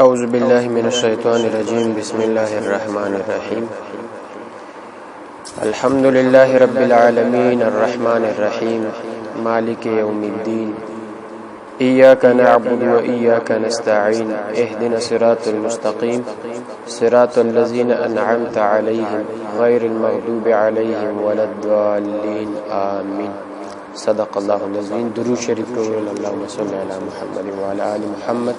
أعوذ بالله من الشيطان الرجيم. بسم الله الرحمن الرحيم. الحمد لله رب العالمين الرحمن الرحيم مالك يوم الدين. إياك نعبد وإياك نستعين. اهدنا الصراط المستقيم صراط الذين أنعمت عليهم غير المغضوب عليهم ولا الضالين آمين. صدق الله العظيم. درود شریف ټول اللهم صل على محمد وعلى آل محمد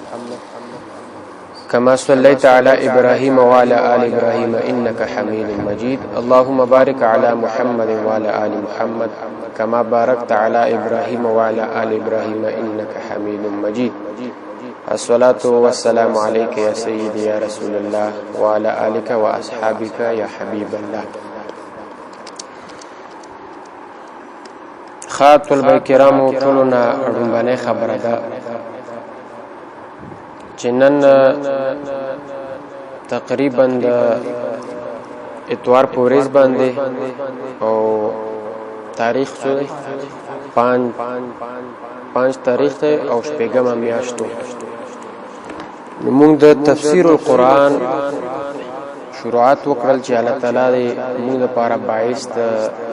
كما صليت على إبراهيم وعلى آل إبراهيم إنك حميد مجيد. اللهم بارك على محمد وعلى آل محمد كما باركت على إبراهيم وعلى آل إبراهيم إنك حميد مجيد. الصلاة والسلام عليك يا سيدي يا رسول الله وعلى آلك وأصحابك يا حبيب الله. خاط طلبه کرامو ټولنا رنبانه خبره ده چې نن تقریبا د اتوار پوریز باندې او تاریخ څو 5 تاریخ ته او شپږم میاشتو موږ د تفسیر القرآن شروعات وکړل چې الله تعالی موږ لپاره باعث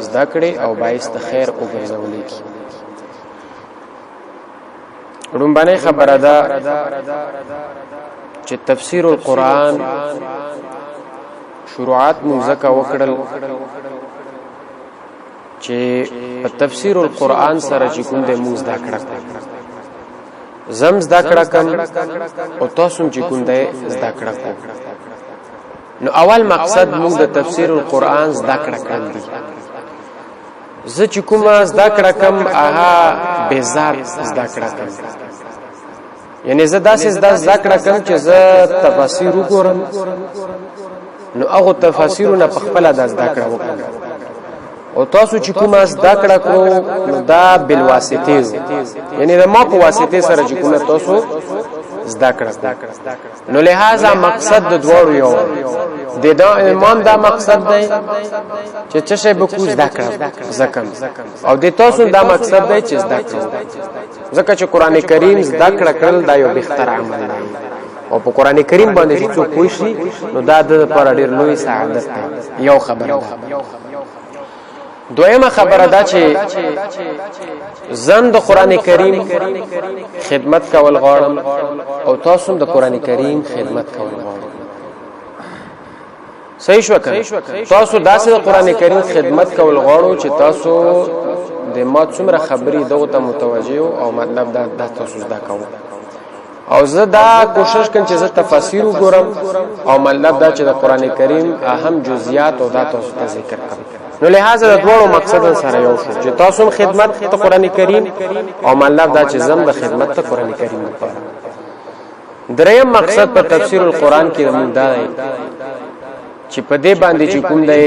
زده کړې او باعث خیر وګرځولې کی. رومبانه خبره ده چې تفسیر القرآن شروعات موږ زکه وکړل چې په تفسیر القرآن سره چې کوم د موږ زده کړه زم زده کړه کم او تاسو چې کوم د زده کړه نو اول مقصد موږ د تفسیر القرآن زده کړه کړل دي. زه چې کومه زده کړه کم هغه بهزار زده کړه کم، یعنی زه داسې زده کړه کم چې زه تفاسیر وګورم نو هغه تفاسیرونه په خپل د زده کړه وکړم او تاسو چې کومه زده کړه کړو نو دا بالواسطه یعنی د ما په واسطه سره چې کومه تاسو زده کړه. نو لہذا مقصد د دوړو یو د امام دا مقصد دی چې څه شی به کو زده کړه زکم او د تاسو دا مقصد دی چې زده کړه ځکه چې قران کریم زده کړه کړل دا یو بهتر عمل دی او په قران کریم باندې چې څوک پوه شي نو دا د لپاره ډیر لوی سعادت دی. یو خبره ده. دویمه خبره ده چې زن د قران کریم خدمت کول غواړم او تاسو د قران کریم خدمت کول غواړم. صحیح شو کنه؟ تاسو داسې د قران کریم خدمت کول غواړو چې تاسو د ما څومره خبرې دغه ته متوجه او مطلب دا تاسو زده کوو او زه دا کوشش کوم چې زه تفاسیر وګورم او مطلب دا چې د قران کریم اهم جزئیات او دا تاسو ته ذکر کوم. نو لہذا د دوړو مقصد سره یو شو چې تاسو خدمت ته قران کریم او مطلب دا چې زم د خدمت ته قران کریم لپاره. دریم مقصد په تفسیر القرآن کې موږ دا دی چې په دې باندې چې کوم دی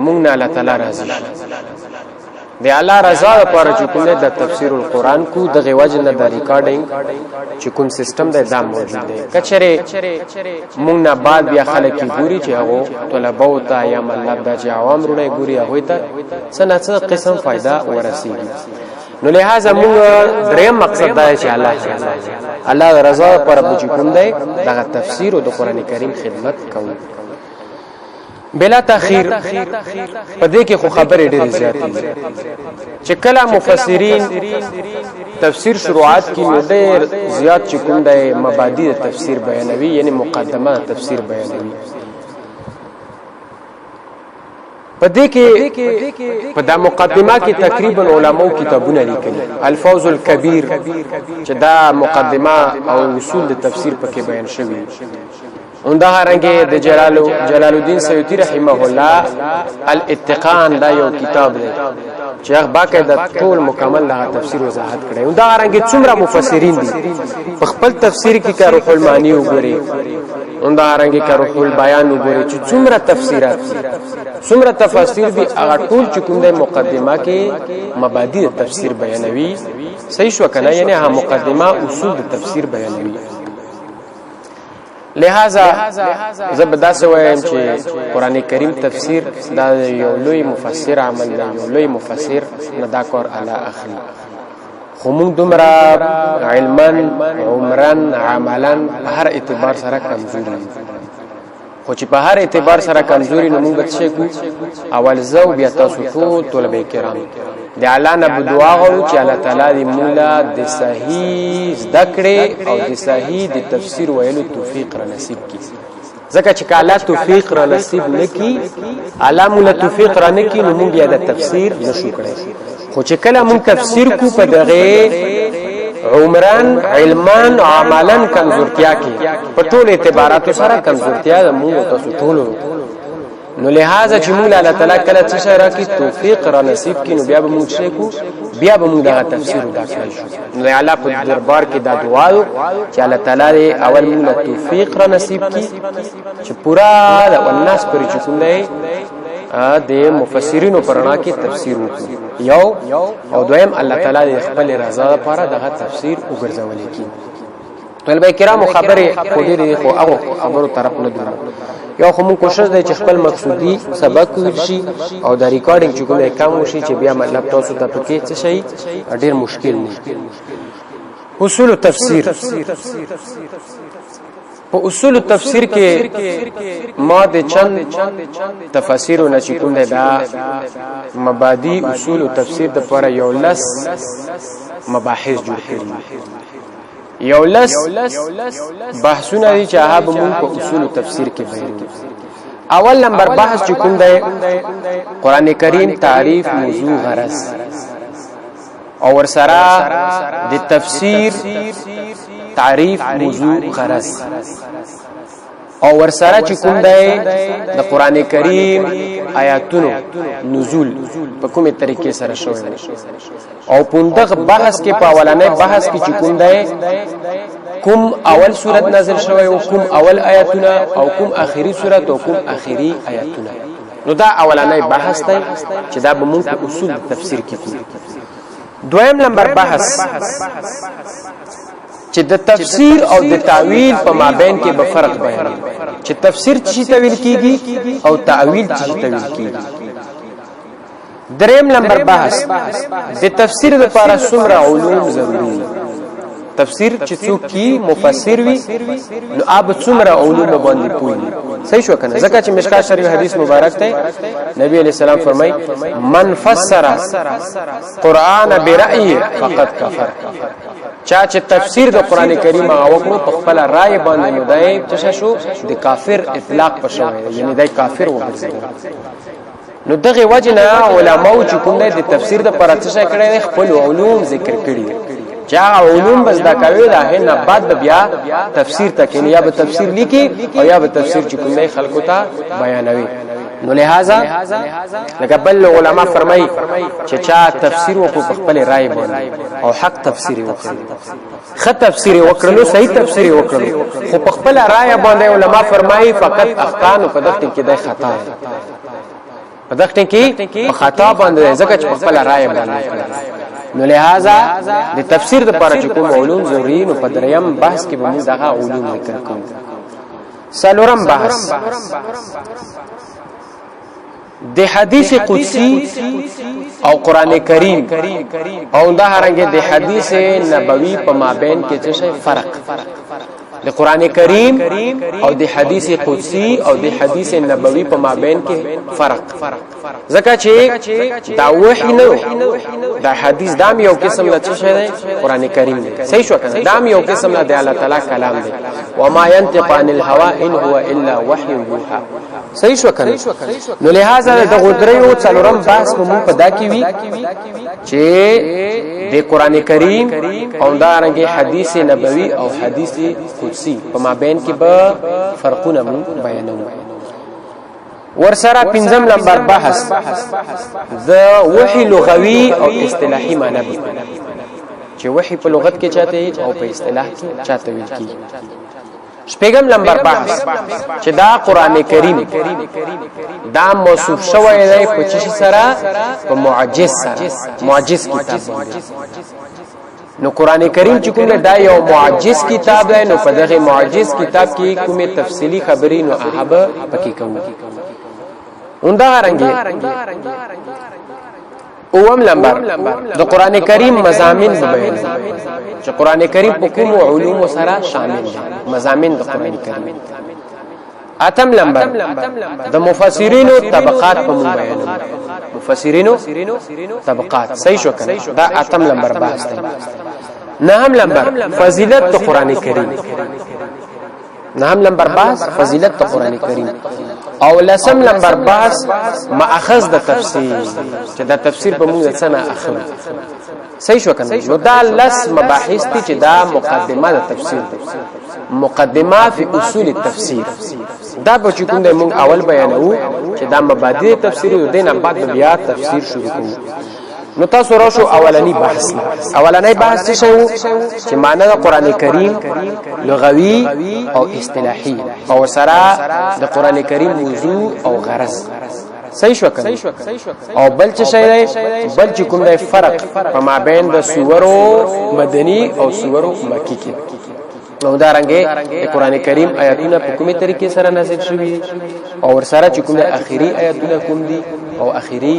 موږ نه الله تعالی راضي شي د الله رضا لپاره چې کوم د تفسیر القرآن کو دغه وجه نه د ریکارډینګ چې کوم سیستم دی دا موجود دی. کچره موږ نه بعد بیا خلک ګوري چې هغه طلبه او ته یا مطلب دا چې عوام رونه ګوري هغه ته څه قسم فائدہ ورسیږي. نو لہذا موږ دریم مقصد دا چې الله رضا لپاره چې کوم دی دغه تفسیر او د قران کریم خدمت کوو بلا تاخير. پدې کې خو خبرې ډېرې زیاتې دي چې کله مفسرین تفسیر شروعات کې ډېر زیات چې کوم د مبادی تفسیر بیانوي یعنی مقدمه تفسیر بیانوي. پدې کې په دا مقدمه کې تقریبا علماو کتابونه لیکلي. الفوز الکبیر چې دا مقدمه او اصول د تفسیر پکې بیان شوی. اندهارنګه د جلال الدین سیوطی رحمه الله الاتقان دا یو کتاب دی چې هغه باقاعده ټول مکمل له تفسیر وضاحت کړي. اندهارنګه څومره مفسرین دي په خپل تفسیر کې کار روح المانی وګوري، اندهارنګه کار روح البیان وګوري چې څومره تفسیرات څومره تفاسیر دي هغه ټول چې کوم د مقدمه کې مبادی تفسیر بیانوي. صحیح شو کنه؟ یعنی هغه مقدمه اصول د تفسیر بیانوي. لہذا زبدا سویم چې قران کریم تفسیر دا یو لوی مفسر عمل دی، یو لوی مفسر نه دا کار اعلی اخلي. خو موږ دومره علما عمرا عملا په هر اعتبار سره کمزوري خو چې په هر اعتبار سره کمزوري نو موږ به څه کوو اول زو بیا تاسو ټول طلبه کرام د الله نه دعا غواړو چې الله تعالی دې موږ د صحیح زده کړې او د صحیح د تفسیر ویلو توفیق را نصیب کړي ځکه چې الله توفیق را نصیب نکړي الله موږ توفیق را نکړي نو موږ د تفسیر نشو کړی خو چې کله موږ تفسیر کو په دغه عمران علمان عملن کمزورتیا کې په ټول اعتباراتو سره کمزورتیا موږ تاسو ټول نو لہذا چې موږ الله تعالی کله څه شي راکړي توفیق را نصیب کړي نو بیا به موږ څه کو بیا به موږ دا تفسیر وکړو نو الله په دربار کې دا دعا چې الله تعالی اول موږ توفیق را نصیب کړي چې پورا د الناس پر چکم دی د مفسرینو پرانا کې تفسیر وکړو یو او دویم الله تعالی د خپل رضا لپاره دغه تفسیر وګرځولې کی طلبه کرام خبره خو دې خو هغه خبرو طرف نه دی یو خو موږ کوشش دی چې خپل مقصودی سبق ورشي او د ریکارډینګ چې کومه کم وشي چې بیا مطلب تاسو ته پکې څه شي ډیر مشکل نه اصول التفسیر په اصول التفسیر کې ما د چند تفاسیرونه چې کوم دا مبادی اصول التفسیر د لپاره یو لس مباحث جوړ کړي یو لس بحثونه دي چې هغه موږ په اصول التفسیر کې بیانوي اول نمبر بحث چې کوم دی قران کریم تعریف موضوع غرض او ورسره د تفسیر تعریف موضوع غرض او ورسره چې کوم دی د قران کریم آیاتونو نزول په کومه طریقې سره شوی او پوندغه بحث کې په اولنې بحث کې چې کوم دی کوم اول سورت نازل شوی او کوم اول آیاتونه او کوم اخیری سورت او کوم اخیری آیاتونه نو دا اولنې بحث دی چې دا به موږ په اصول تفسیر کې کوو دویم نمبر بحث چې د تفسیر او د تعویل په مابین کې به فرق بیان چې تفسیر چی تعویل کیږي او تعویل چی تعویل کیږي دریم نمبر بحث د تفسیر لپاره څومره علوم ضروری دي تفسیر چې څوک کی مفسر وي نو اب څومره علوم باندې پوي صحیح شو کنه ځکه چې مشکات شریف حدیث مبارک ته نبی علیہ السلام فرمای من فسر قرآن برأی فقد کفر چا چې تفسیر د قران کریم او په خپل رائے باندې نو دای چې شو د کافر اطلاق پښوي یعنی دای کافر وګرځي نو دغه وجنه علماء چې کوم د تفسیر د پراتشه کړي خپل علوم ذکر کړي چا علوم بس دا کوي دا نه بعد بیا تفسیر تک یا به تفسیر لیکي او یا به تفسیر چې کوم نه خلکو ته بیانوي نو لہذا لکه بل علماء فرمای چې چا تفسیر وکړو خپل رائے باندې او حق تفسیر وکړي خط تفسیر وکړلو صحیح تفسیر وکړلو خو خپل رائے باندې علماء فرمای فقط اخطان په دغه کې د خطا په دغه کې خطا باندې ځکه چې خپل رائے باندې نو لہذا د تفسیر د لپاره چې کوم علوم ضروري نو په دریم بحث کې به موږ دغه علوم ذکر کوو سلورم بحث د حدیث قدسی او قران کریم او دا هرنګ د حدیث نبوي په مابین کې څه فرق د قران کریم او د حدیث قدسی او د حدیث نبوي په مابین کې فرق ځکه چې دا وحی نه دا حدیث دام یو قسم د څه دی قران کریم دی صحیح شو کنه دام یو قسم د الله تعالی کلام دی و ما ينطق عن الهوى ان هو الا وحي يوحى صحیح شو کنه نو لہذا د غدریو څلورم بحث مو په دا کې وی چې د قران کریم او دا رنګ حدیث نبوي او حدیث قدسی په مابین کې به فرقونه بیانوي ورسره پنځم نمبر بحث د وحی لغوي او اصطلاحي معنی چې وحی په لغت کې چاته او په اصطلاح کې چاته ویل کیږي شپږم نمبر بحث چې دا قران کریم دا موصوف شوی دی په چی سره په معجز سره معجز کتاب نو قران کریم چې کوم دا یو معجز کتاب دی نو په دغه معجز کتاب کې کومه تفصیلی خبرې نو احبه پکې کوي اوندا رنګي اوم لمبر د قران کریم مضامین بیان چې قران کریم په کوم علوم سره شامل دي مضامین د قران کریم اتم لمبر د مفسرینو طبقات په مون بیان مفسرینو طبقات صحیح شو کنه دا اتم لمبر بحث دی نهم لمبر فضیلت د قران کریم نهم لمبر بحث فضیلت د قران کریم او لسم لمبر بحث ماخذ د تفسیر چې د تفسیر په موږ څنګه اخلو صحیح شو کنه نو دا لس مباحث دي چې دا مقدمه د تفسیر مقدمه فی اصول التفسیر دا به چې کوم د موږ اول بیانو چې دا مبادئ تفسیر او دینه بعد بیا تفسیر شروع کوو نو تاسو راشو اولنی بحث څه شو چې معنی د قران کریم لغوي او اصطلاحي او سره د قران کریم موضوع او غرض صحیح شو کنه او بل څه شی دی بل چې کوم دی فرق په مابین د سورو مدنی او سورو مکی کې او دارنګه د قران کریم آیاتونه په کومه طریقې سره نازل شوي او ور سره چې کوم اخیری آیاتونه کوم دي او اخیری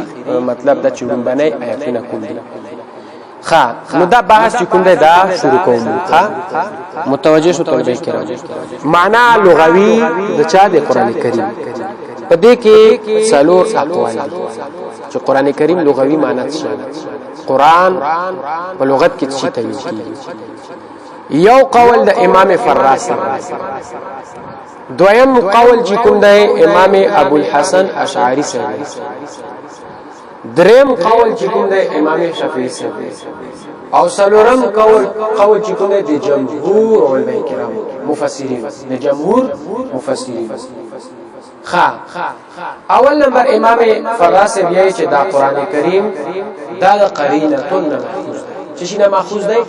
مطلب د چوبن باندې آیاتونه کوم دي ښا نو دا بحث چې کوم دی دا شروع کوم ښا متوجه شو توجه کړئ معنا لغوي د چا د قران کریم په دې کې څلور اقوال چې قران کریم لغوي معنی څه قران په لغت کې څه ته ویل یو قول د امام فراس دویم قول چې کوم د امام ابو الحسن اشعری سره دریم قول چې کوم د امام شافعی سره او څلورم قول چې کوم د جمهور علماء کرام مفسرین د جمهور مفسرین اول نمبر امام فراس بیاي چې دا قران کریم دا د قرینه ماخوذ چې شنه ماخوذ دی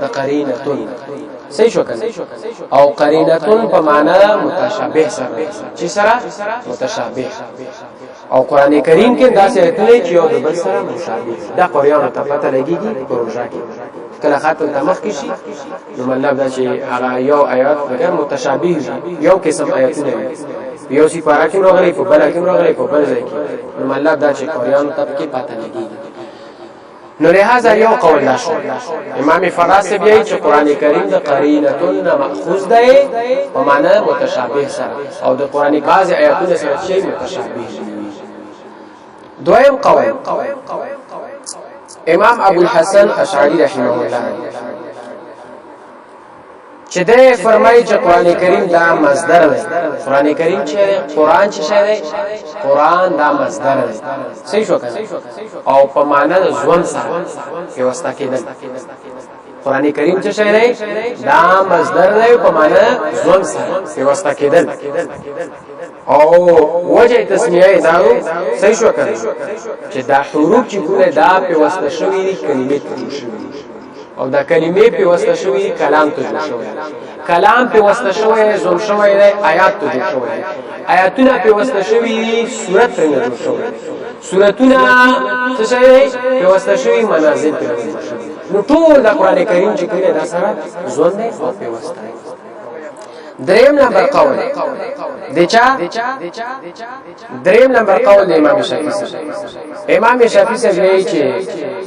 د قرینه صحیح شو کنه او قرینه په معنا متشابه سره چې سره متشابه او قران کریم کې داسې ایتونه چې یو د بل سره مشابه دا قرآن ته پته لګیږي پروژه کې کله خاطر تمخ شي نو مطلب دا چې هغه یو آیات بغیر متشابه یو قسم آیاتونه یو سی پارا کې راغلي په بل کې راغلي په بل ځای کې نو مطلب دا چې قرآن ته کې پته لګیږي نو لہذا یو قول لا شو امام فراس بیاي چې قران کریم د قرینه ماخوذ دی په معنا متشابه سره او د قران بعض آیاتونه سره شی متشابه دویم قول امام ابو الحسن اشعری رحمه الله چې ده فرمایي چې قران کریم دا مصدر دی قران کریم چې قران چې شی دی قران دا مصدر دی صحیح شو کنه او په معنا د ژوند سره کې واسطه کېدل قران کریم چې شی دی دا مصدر دی په معنا ژوند سره کې واسطه کېدل او وجه تسمیه دا صحیح شو کنه چې دا حروف چې ګوره دا په واسطه شوی دي کلمې ته شوی او دا کلمې په واسطه شوی کلام ته شوی کلام په واسطه شوی زوم شوی دی آیات ته شوی آیاتونه په واسطه شوی صورت ته نه شوی سورتونه څه شي په واسطه شوی منازل په نو ټول د قران کریم چې کله دا سره ژوند دی او په واسطه دریم نمبر قول دریم نمبر قول امام شافعی امام شافعی وایي چې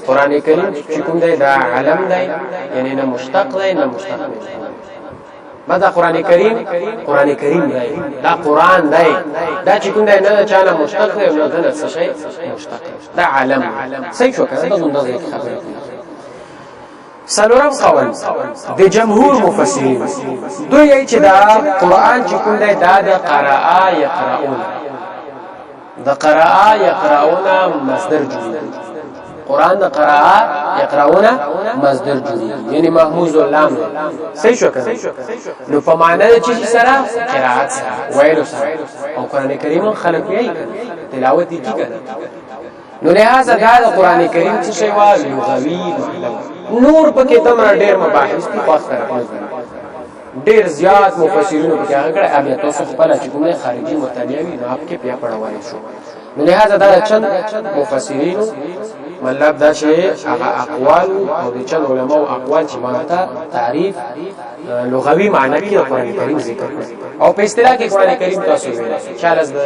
قران کریم چې کوم دی دا علم دی یعنی نه مشتق دی نه مشتق دی دا قران کریم دی دا قران دی دا چې کوم دی نه چانه مشتق دی نه نه څه شي مشتق دا علم صحیح شو کنه دا اندازه خبره سلورم قول د جمهور مفسرین دوی چې دا قران چې کوم دی دا د قراءه یقرؤون د قراءه یقرؤون مصدر جوړ قران د قراءه یقرؤون مصدر جوړ یعنی محموز اللام صحیح شو کنه نو په معنا د چی سره قرائت سره ویلو سره او قران کریم خلق یې تلاوت دي کنه نو لہذا دا قران کریم څه شی وا لغوی نور پکې تمره ډېر مباحث دي خاص کر ډېر زیات مفسرینو په هغه کړه ابي تاسو خپل چې کومه خارجي مطالعه وي نو اپ کې بیا پڑھوای شو نو لہذا دا چند مفسرینو مطلب دا چې هغه اقوال او د چند علماء اقوال چې مانته تعریف لغوي معنی کې قران کریم ذکر کړي او په اصطلاح کې قران کریم تاسو ویل چالش د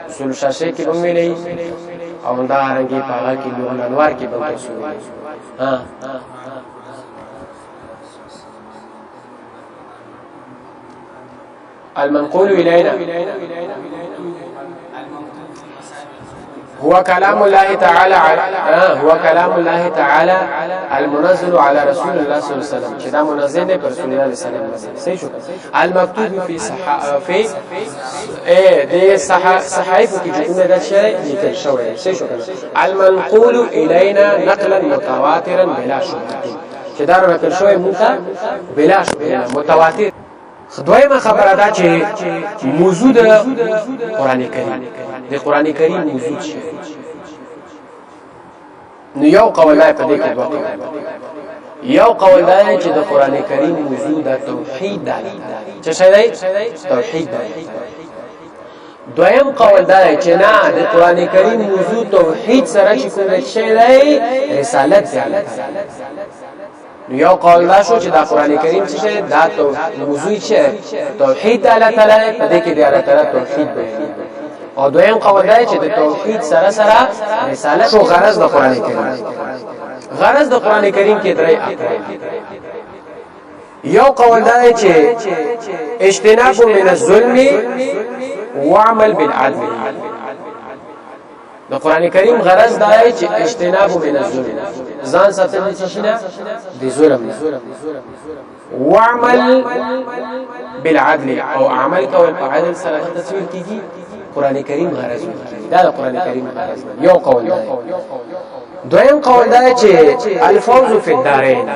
اصول شاشه کې هم ویلي او دا رنګي پاغه کې نور انوار کې به تاسو ها المنقول إلينا هو كلام الله تعالى هو كلام الله تعالى المنزل على رسول الله صلى الله عليه وسلم چې دا منزل دی پر رسول الله صلی الله علیه وسلم صحیح شو المكتوب في د صحائف کې چې کومه دا شی لیکل شوی صحیح شو المنقول إلينا نقلا متواترا بلا شبهه چې دا نقل شوی مونږ بلا شبهه متواتر دویمه خبره ده چې موضوع د قران کریم د قران کریم موضوع شي نو یو قول په دې کې دوه یو قول ده چې د قران کریم موضوع د توحید ده چې څه دی توحید ده دویم قول ده چې نه د قران کریم موضوع توحید سره چې کوم شی دی رسالت دی یو قول دا شو چې دا قران کریم چې دا موضوع چې توحید الله تعالی په دې کې دی الله تعالی توحید بیان او دویم قول دا چې د توحید سره سره رسالت شو غرض د قران کریم غرض د قران کریم کې درې اقوال یو قول دا چې اجتناب من الظلم وعمل بالعدل د قران کریم غرض دا چې اجتناب من الظلم ځان ساتل شي نه د ظلم وعمل بالعدل او عمل کول په عدل سره تصویر کیږي قران کریم غرض دا د قران کریم غرض یو قول دی دویم قول دی چې الفوز فی الدارین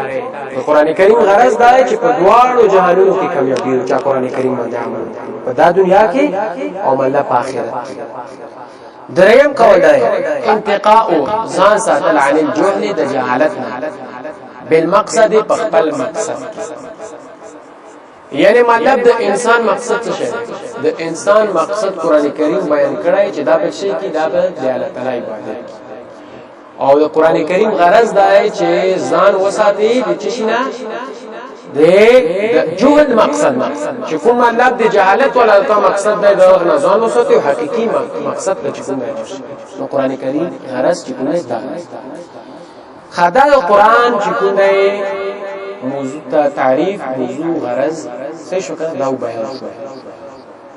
د قران کریم غرض دی چې په دواړو جهانونو کې کامیابی او قران کریم باندې عمل په دا دنیا کې او مله په آخرت دریم قول دی انتقاء ځان ساتل عن الجهل د جهالتنا بالمقصد په خپل مقصد یعنی مطلب د انسان مقصد څه شي د انسان مقصد قران کریم بیان کړی چې دا به شي کې دا به د الله تعالی عبادت او د قران کریم غرض دا دی چې ځان وساتي د چشینه د جهل مقصد چې کوم مطلب د جهالت ولا د مقصد دی د ځان وساتي حقيقي مقصد د کوم دی نو قران کریم غرض چې کوم دی دا خدای قران چې کوم دی موضوع تعریف موضوع غرض څه شو کنه دا بیان شو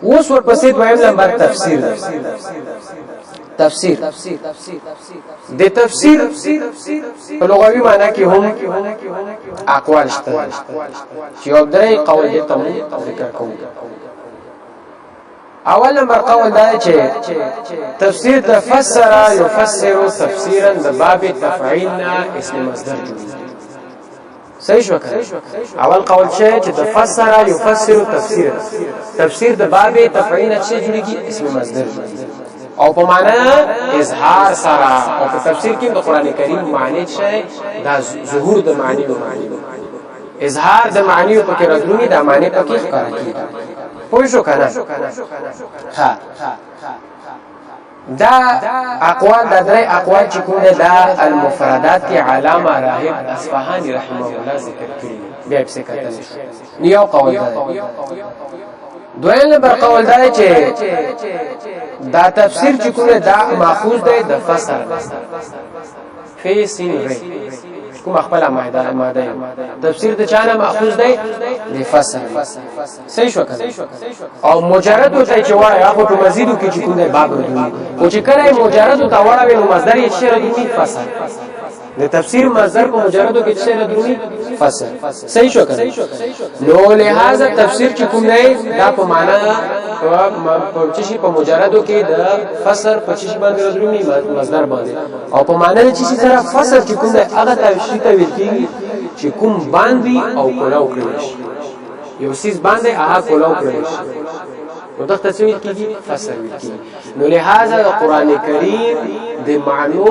اوس ورپسې دویم نمبر تفسیر د تفسیر په لغوي معنی کې هم اقوال شته چې یو درې قول دي ته ذکر کوم اول نمبر قول دا چې تفسیر د فسر يفسر تفسيرا د باب تفعيلنا اسم مصدر جوړي صحیح شو اول قول چې د فسر يفسر تفسیر د باب تفعيل څخه جوړيږي اسم مصدر او په معنا اظهار سره او په تفسیر کې د قران کریم معنی شي دا ظهور د معنی او اظهار د معنی په کې راځي د معنی په کې ښکارا کیږي پوه شو کنه ها دا اقوال دا درې اقوال چې کوم دا المفردات کې علامه راهب اصفهاني رحمه الله ذکر کړی بیا څه کتل نیو قول دا دویم نمبر قول دا چې دا تفسیر چې کوم دا ماخوذ دی د فسر فی سین ری کوم خپل ماده تفسیر د چانه ماخوذ دی د فسر صحیح شو کنه او مجرد ته چې وای هغه په مزیدو کې چې کوم دی باب ردوی او چې کله مجرد ته وړه وینو مصدر یې شی ردوی فسر د تفسیر مصدر کو مجرد کې شی ردوی فسر صحیح شو کنه نو لہذا تفسیر چې کوم دی دا په معنا په چشي په مجردو کې د فسر په چشي باندې ردوی مصدر باندې او په معنا د چشي سره فسر چې کوم دی هغه تفسیر ته ویل کیږي چې کوم باندې او کولاو کړی شي یو سیس باندې هغه کولاو کړی شي نو دا تفسیر کیږي فسر کیږي نو لہذا قران کریم د معنی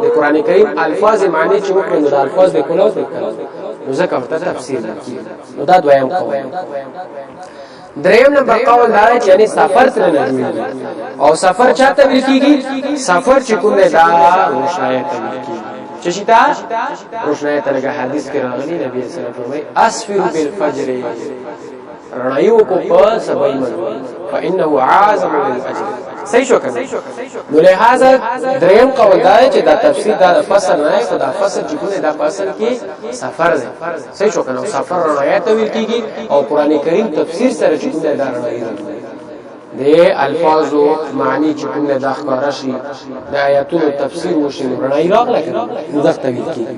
د قران کریم الفاظ معنی چې وکړي نو د الفاظ د کولاو نو ځکه ورته تفسیر کیږي نو دا دویم قول دریم نمبر قول دا چې یعنی سفر تر نه جوړي او سفر چاته ویل کیږي سفر چې کوم دا روشنایت ویل کیږي چې شتا روشنایت لګه حدیث کې راغلی نبی صلی الله علیه وسلم فرمایي اسفر بالفجر رڼایو کو په سبای من فانه عازم للاجر صحیح شو کنه نو لہذا دریم قول دا چې دا تفسیر دا فصل نه خو دا فصل چې کومه دا فصل کې سفر دی صحیح شو کنه سفر روایت ویل کیږي او قران کریم تفسیر سره چې کومه دا روایت دی الفاظ او معنی چې کومه دا ښکارا شي د آیاتونو تفسیر وشي رڼای راغله نو دا تویل کیږي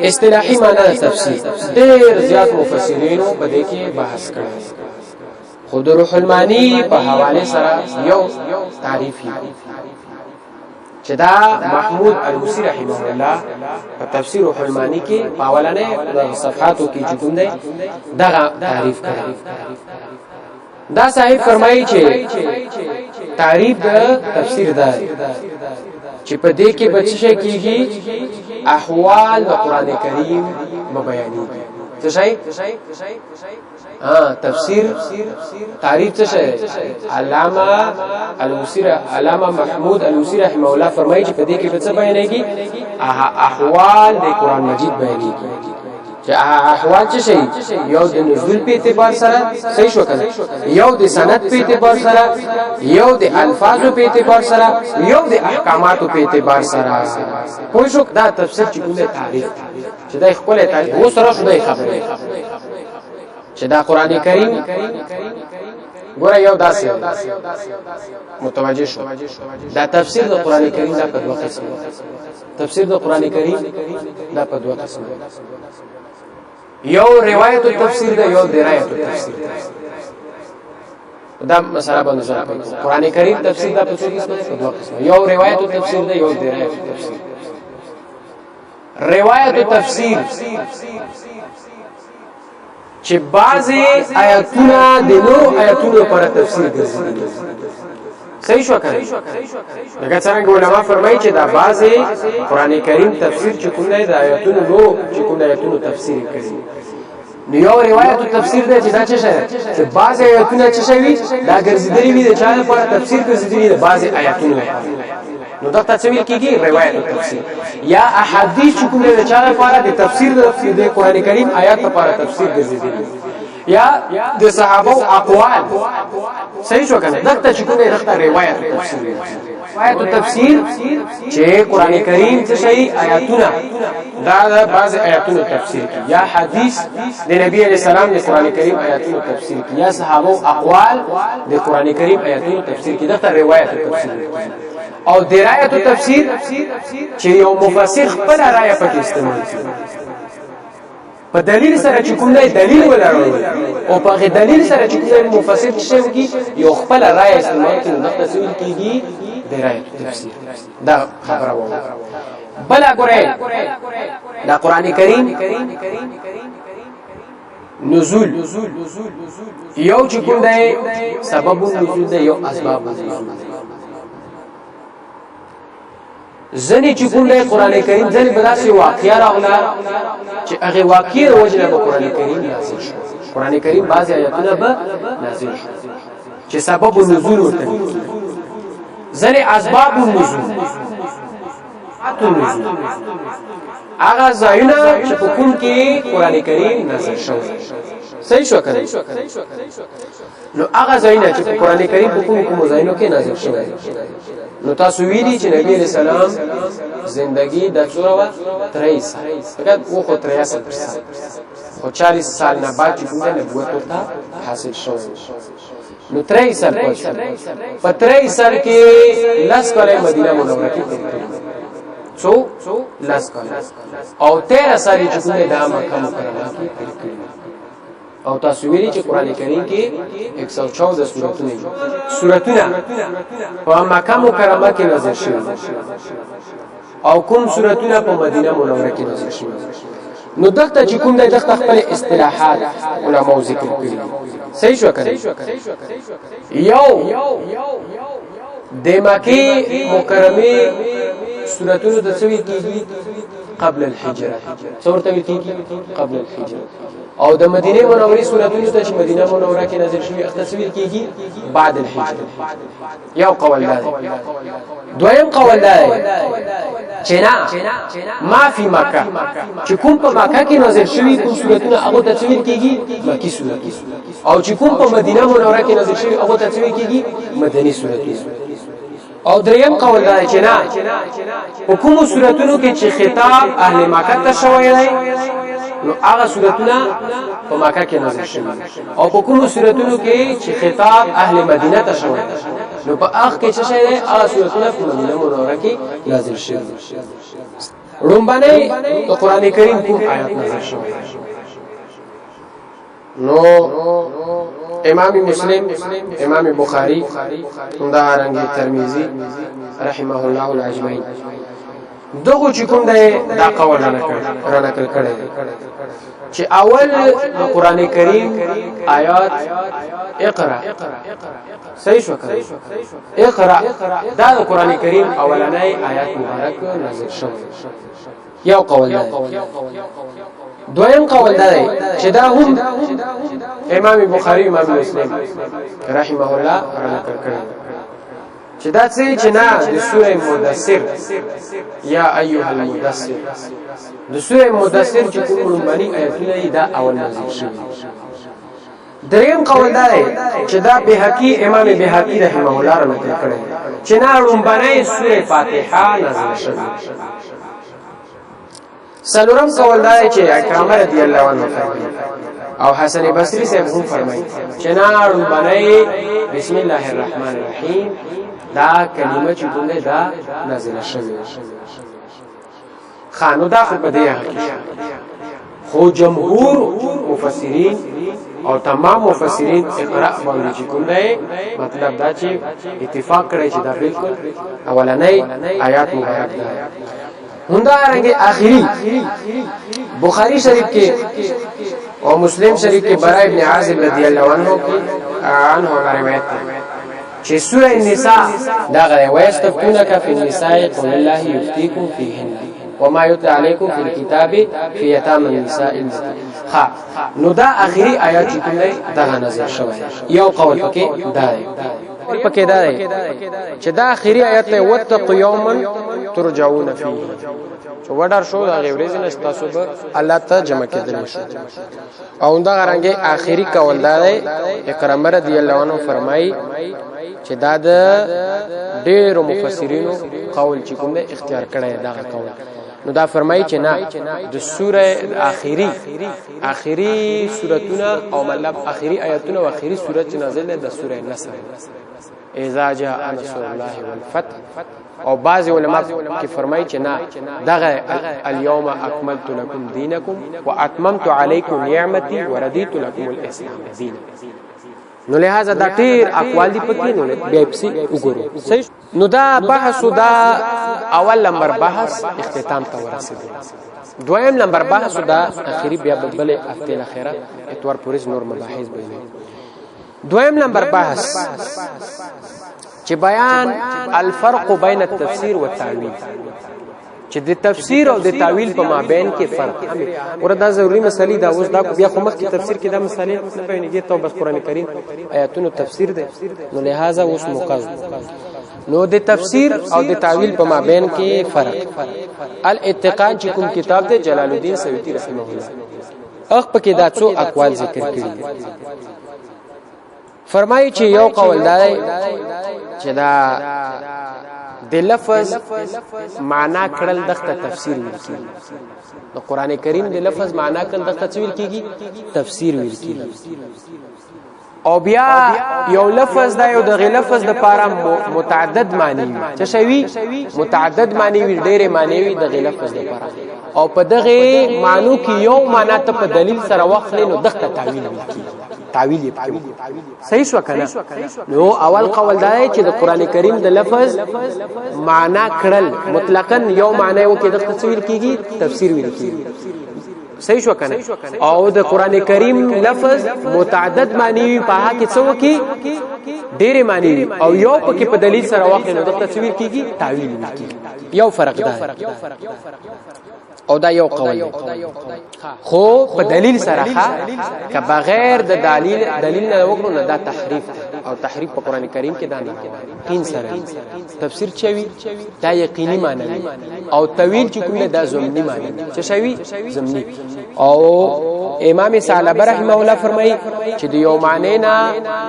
اصطلاحي معنی د تفسیر ډېر زیات مفسرینو په دې کې بحث کړی خود روح المانی په حواله سره یو تعریف چې دا محمود الوسی رحمه الله په تفسیر روح المانی کې په اولنې صفحاتو کې چې کوم دی دا تعریف کړی دا صاحب فرمایي چې تعریف د تفسیر دا چې په دې کې بچی کېږي احوال د قران کریم بیانېږي څه شي تفسیر تعریف څه شي علامه محمود الوسی رحمه الله فرمایي چې په دې کې څه بیانېږي احوال د قران مجید بیانېږي چې احوال څه شي یو د نزول په اعتبار سره صحیح شو کنه یو د سند په اعتبار سره یو د الفاظو په اعتبار سره یو د احکاماتو په اعتبار سره پوه شو دا تفسیر چې کومه تعریف چې دا خپل تعریف و سره شو دی خبره چې دا قران کریم ګوره یو داسې متوجه شو دا تفسیر د قران کریم دا په دوه قسم تفسیر د قران کریم دا په دوه قسم یو روایت او تفسیر دا یو درایت او تفسیر دا مسله باندې ځای قران کریم تفسیر دا په څو قسم دوه قسم یو روایت او تفسیر دا یو درایت او تفسیر روایت او تفسیر چې بعضی آیاتونه د نورو آیاتونو پر تفسیر ګرځي صحیح شو کنه لکه څنګه علماء فرمایي چې دا بعضی قران کریم تفسیر چې کوم دی د آیاتونو نو چې کوم آیاتونو تفسیر کوي نو یو روایت او تفسیر دی چې دا څه شي چې بعضی آیاتونه څه شي دا ګرځېدلې وي د چا لپاره تفسیر ګرځېدلې دي بعضی آیاتونه نو دا څه ویل کیږي روایت او تفسیر یا احادیث چې کوم دی د چا لپاره د تفسیر د قران کریم آیات لپاره تفسیر ګرځېدلې یا د صحابه اقوال صحیح شو کنه دغه چې کومه دغه روایت او تفسیر روایت او تفسیر چې قران کریم څه شي آیاتونه دا بعض آیاتونو تفسیر کی یا حدیث د نبی علیہ السلام د قران کریم آیاتونو تفسیر کی یا صحابه اقوال د قران کریم آیاتونو تفسیر کی دغه روایت او تفسیر او درایت او تفسیر چې یو مفسر خپل رائے پکې استعمال کوي په دلیل سره چې کوم دی دلیل ولرو او په دلیل سره چې کوم مفسر چې کی یو خپل رائے استعمال کوي دغه تفسیر کیږي درایت تفسیر دا خبره و بلا ګره دا قران کریم نزول یو چې کوم دی سبب نزول دی یو اسباب نزول زنی چې کوم دی قران کریم ځل بداسي واقعیا راغله چې هغه واقعي وجه به قران کریم نازل شو قران کریم بعضی آیاتونه به نازل شو چې سبب نزول ورته زنی اسباب النزول هغه ځایونه چې په کوم کې قران کریم نازل شو صحیح شو کنه نو هغه ځایونه چې په قران کریم په کوم ځایونو کې نازل شوی نو تاسو ویلي چې نبی علیہ السلام زندگی د 43 سال فقط و خو 63 سال خو 40 سال نه بعد چې کومه نبوت ورته حاصل شو نو 3 سال په 3 سال کې لاس کله مدینه منوره کې څو لاس کله او 13 سال چې کومه د مکه مکرمه کې او تاسو ویلي چې قران کریم کې 114 سورتونه په مکه مکرمه کې نازل شوي او کوم سورتونه په مدینه منوره کې نازل شوي نو دغه چې کوم دغه خپل اصطلاحات علماء ذکر کړي صحیح شو کنه یو د مکه مکرمه سورتونو د څوی کېږي قبل الحجره څورته ویل کیږي قبل الحجره او د مدینه منورې سورتونو ته چې مدینه منوره کې نازل شوی اختصویل کیږي بعد الحجره یو قول دی دویم قول دی چې نه ما فی مکه چې کوم په مکه کې نازل شوی کوم سورتونه هغه تصویر کیږي مکی سورت او چې کوم په مدینه منوره کې نازل شوی هغه تصویر کیږي مدنی سورت او دریم قول دی چې نه حکم سورتونو کې چې خطاب اهل مکه ته شوی دی نو هغه سورتونه په مکه کې نازل شوی او په کوم سورتونو کې چې خطاب اهل مدینه ته شوی نو په هغه کې چې شوی دی هغه سورتونه په مدینه منوره کې نازل شوی رومبانه د قران کریم کوم آیات نازل شوی نو امام مسلم امام بخاری دا رنگی ترمذی رحمه الله الاجمعین دغه چې کوم دی دا قول را نقل کړي چې اول د قران کریم آیات اقرا صحیح شو کړه اقرا دا د قران کریم اولنۍ آیات مبارک نازل شوه یو قول دی دویم قول دی چې دا هم امام بخاری امام مسلم رحمه الله را نقل کړي چې دا چې نه د سوره مدثر یا ایها المدثر د سوره مدثر چې کوم باندې آیاتونه دا اول نازل شوی دریم قول دی چې دا بهقی امام بهقی رحمه الله را نقل کړي چې نه رومبانه سوره فاتحه نازل شوی سلورم قول دی چې اکرام رضی الله عنه او حسن بصری صاحب هم فرمایي چې نه رومبانه بسم الله الرحمن الرحیم دا کلمه چې کوم ده دا نازله شوی خانو دا خو په دې حقیقت خو جمهور مفسرین او تمام مفسرین اقرا باندې چې کوم ده مطلب دا چې اتفاق کړي چې دا بالکل اولنۍ آیات مبارک ده هندا رنګه اخیری بخاری شریف کې او مسلم شریف کې برا ابن عازب رضی الله عنه روایت ده چې سوره النساء دا غره ويستفتونك في النساء قل الله يفتيكم فيهن وما يتلى عليكم في الكتاب في يتامى النساء ها نو دا اخري آیات چې کوم دا نازل شوی یو قول پکې دا پکې دا چې دا اخري آیات له وتق یوما ترجعون فيه چې وډر شو دا غوړې نه تاسو به الله ته جمع کېدل شي او دا غرانګه اخري قول دا اکرام رضی الله عنه فرمایي چې دا د ډېرو مفسرینو قول چې کوم اختیار کړی دا قول نو دا فرمایي چې نه د سوره اخري سورتونه او مطلب اخري آیاتونه او اخري سورت چې نازل ده د سوره نصر اذا جاء نصر الله والفتح او بعض علماء کې فرمایي چې نه دغه اليوم اكملت لكم دينكم واتممت عليكم نعمتي ورضيت لكم الاسلام دينا نو لہذا دا ټیر اقوال دی پکې نو بیا پسې وګورو صحیح نو دا بحث دا اول نمبر بحث اختتام ته ورسېد دویم نمبر بحث دا اخیری بیا بل هفته الاخره اتوار پوریس نور مباحث بیانې دویم نمبر بحث چې بیان الفرق بین التفسیر والتاویل چې د تفسیر او د تعویل په مابین کې فرق ورته ضروری مسلې دا اوس دا بیا خو مخکې تفسیر کې دا مسلې نه پېنګي ته بس قران کریم آیاتونو تفسیر ده نو لہذا اوس مقصد نو د تفسیر او د تعویل په مابین کې فرق الاتقان چې کوم کتاب ده جلال الدین سیوطی رحمه الله اخ په کې دا څو اقوال ذکر کړي فرمایي چې یو قول دی چې دا د لفظ معنا کړل دغه تفسیر ویل کیږي د قران کریم د لفظ معنا کړل دغه څه ویل کیږي تفسیر ویل کیږي او بیا یو لفظ دا یو دغه لفظ د پاره متعدد معنی څه شوی متعدد معنی وی ډېر معنی وی دغه لفظ د پاره او په دغه معنی کې یو معنا ته په دلیل سره واخلې نو دغه تعویل وکړي تعویل یې پکې صحیح شو کنه نو اول قول دا چې د قران کریم د لفظ معنا کړل مطلقاً یو معنی و کې دغه تفسیر کیږي تفسیر ویل کیږي صحیح شو کنه او د قران کریم لفظ متعدد معنی په هغه کې څو کې ډېر معنی او یو پکې په دلیل سره واخلې نو دغه تفسیر کیږي تعویل کیږي یو فرق ده او دا یو قول خو په دلیل سره که بغیر د دلیل نه وکړو نه دا تحریف او تحریف په قران کریم کې دا نه تین سره تفسیر چوي دا یقیني معنی او طویل چې کومه دا ضمنی معنی چې شوی ضمنی او امام ثعلبه رحمه الله فرمایي چې د یو معنی نه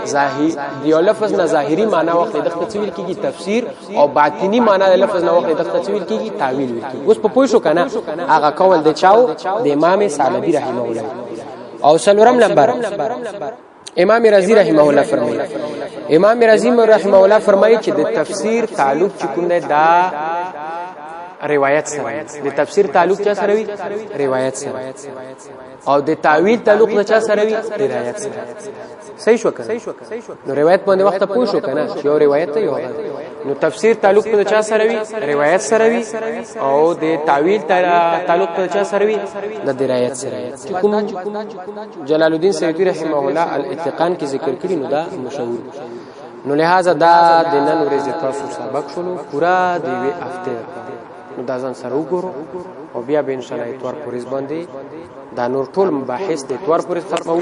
ظاهری دی لفظ نه ظاهری معنی وخت د تفسیر کیږي تفسیر او باطینی معنی د لفظ نه وخت د تفسیر کیږي تعویل کیږي اوس په پوه شو کنه هغه قول د چاو د امام ثعلبی رحمه الله او سلورم نمبر امام رازی رحمه الله فرمایي امام رازی رحمه الله فرمایي چې د تفسیر تعلق چې کوم نه دا روایت سره د تفسیر تعلق چا سره وي روایت سره او د تعویل تعلق نه چا سره وي روایت سره صحیح شو کنه نو روایت باندې وخت پوه شو کنه چې یو روایت ته یو نو تفسیر تعلق په چا سره وي روایت سره وي او د تعویل تعلق په چا سره وي د روایت سره کوم جلال الدین سیوطی رحمه الله الاتقان کې ذکر کړی نو دا مشهور نو لہذا دا د نن ورځې تاسو سبق شلو پورا دی وی هفته نو دا ځان سره وګورو او بیا به ان شاء الله اتوار پوریز باندې دا نور ټول مباحث د اتوار پوریز ختمو